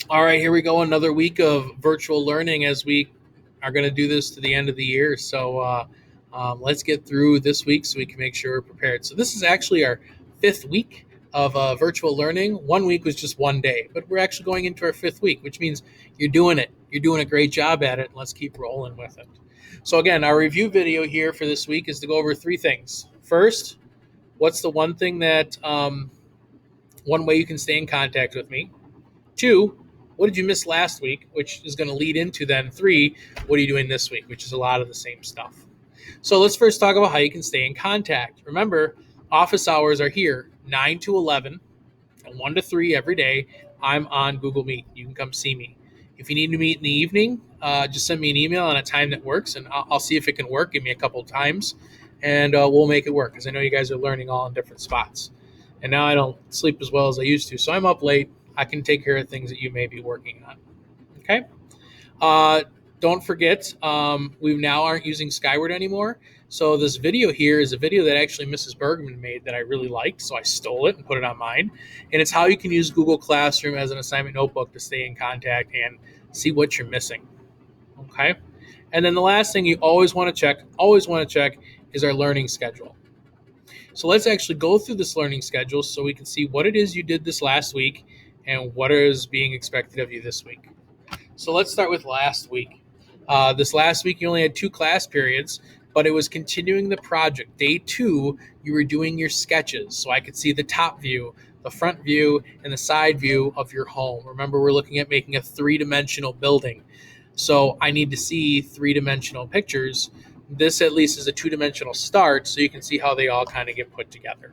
All right, here we go. Another week of virtual learning as we are going to do this to the end of the year. So let's get through this week so we can make sure we're prepared. So this is actually our fifth week of virtual learning. 1 week was just 1 day, but we're actually going into our fifth week, which means you're doing it. You're doing a great job at it. Let's keep rolling with it. So again, our review video here for this week is to go over three things. First, what's the one thing that one way you can stay in contact with me? Two, what did you miss last week? Which is going to lead into then three, what are you doing this week? Which is a lot of the same stuff. So let's first talk about how you can stay in contact. Remember, office hours are here 9 to 11 and 1 to 3 every day. I'm on Google Meet. You can come see me. If you need to meet in the evening, just send me an email on a time that works, and I'll see if it can work. Give me a couple of times, and we'll make it work because I know you guys are learning all in different spots. And now I don't sleep as well as I used to, so I'm up late. I can take care of things that you may be working on. Okay. Uh, don't forget, we now aren't using Skyward anymore. So this video here is a video that actually Mrs. Bergman made that I really liked. So I stole it and put it on mine. And it's how you can use Google Classroom as an assignment notebook to stay in contact and see what you're missing. Okay. And then the last thing you always want to check is our learning schedule. So let's actually go through this learning schedule so we can see what it is you did this last week and what is being expected of you this week. So let's start with last week. This last week, you only had 2 class periods, but it was continuing the project. Day 2, you were doing your sketches. So I could see the top view, the front view, and the side view of your home. Remember, we're looking at making a 3-dimensional building. So I need to see 3-dimensional pictures. This at least is a 2-dimensional start, so you can see how they all kind of get put together.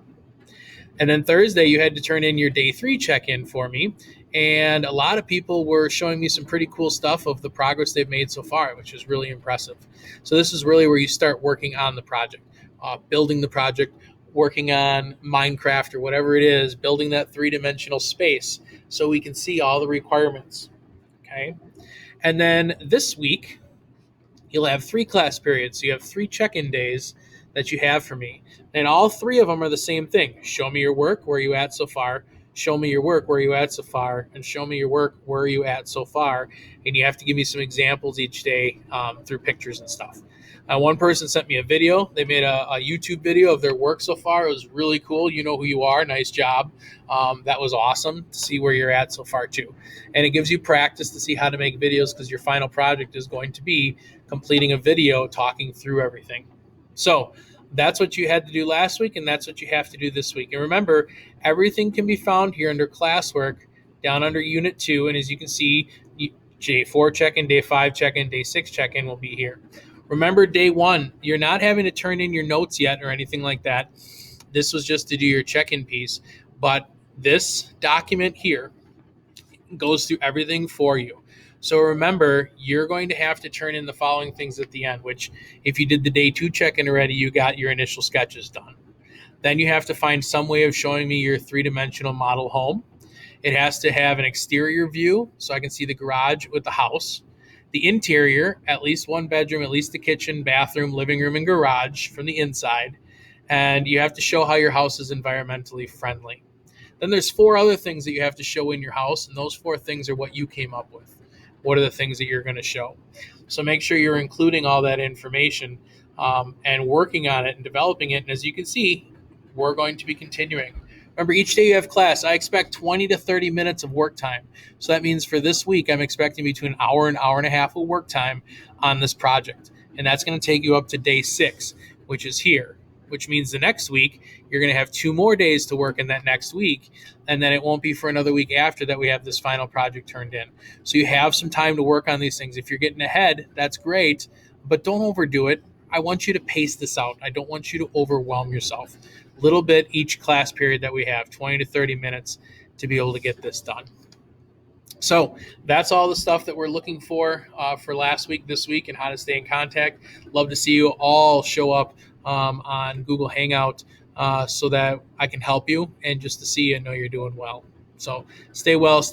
And then Thursday, you had to turn in your day 3 check-in for me. And a lot of people were showing me some pretty cool stuff of the progress they've made so far, which is really impressive. So this is really where you start working on the project, building the project, working on Minecraft or whatever it is, building that 3-dimensional space so we can see all the requirements. Okay. And then this week, you'll have 3 class periods. So you have 3 check-in days that you have for me. And all 3 of them are the same thing. Show me your work, where are you at so far? Show me your work, where are you at so far? And show me your work, where are you at so far? And you have to give me some examples each day through pictures and stuff. One person sent me a video. They made a YouTube video of their work so far. It was really cool. You know who you are. Nice job. That was awesome to see where you're at so far too. And it gives you practice to see how to make videos because your final project is going to be completing a video talking through everything. So that's what you had to do last week, and that's what you have to do this week. And remember, everything can be found here under classwork, down under Unit 2. And as you can see, day 4 check-in, day 5 check-in, day 6 check-in will be here. Remember, day 1, you're not having to turn in your notes yet or anything like that. This was just to do your check-in piece. But this document here goes through everything for you. So remember, you're going to have to turn in the following things at the end, which if you did the day 2 check-in already, you got your initial sketches done. Then you have to find some way of showing me your 3-dimensional model home. It has to have an exterior view so I can see the garage with the house. The interior, at least 1 bedroom, at least the kitchen, bathroom, living room, and garage from the inside. And you have to show how your house is environmentally friendly. Then there's 4 other things that you have to show in your house, and those 4 things are what you came up with. What are the things that you're going to show? So make sure you're including all that information and working on it and developing it. And as you can see, we're going to be continuing. Remember, each day you have class. I expect 20 to 30 minutes of work time. So that means for this week, I'm expecting between an hour and a half of work time on this project. And that's going to take you up to day 6, which is here, which means the next week, you're going to have 2 more days to work in that next week. And then it won't be for another week after that we have this final project turned in. So you have some time to work on these things. If you're getting ahead, that's great, but don't overdo it. I want you to pace this out. I don't want you to overwhelm yourself. Little bit each class period that we have, 20 to 30 minutes to be able to get this done. So that's all the stuff that we're looking for last week, this week, and how to stay in contact. Love to see you all show up on Google Hangout so that I can help you and just to see and know you're doing well. So stay well, stay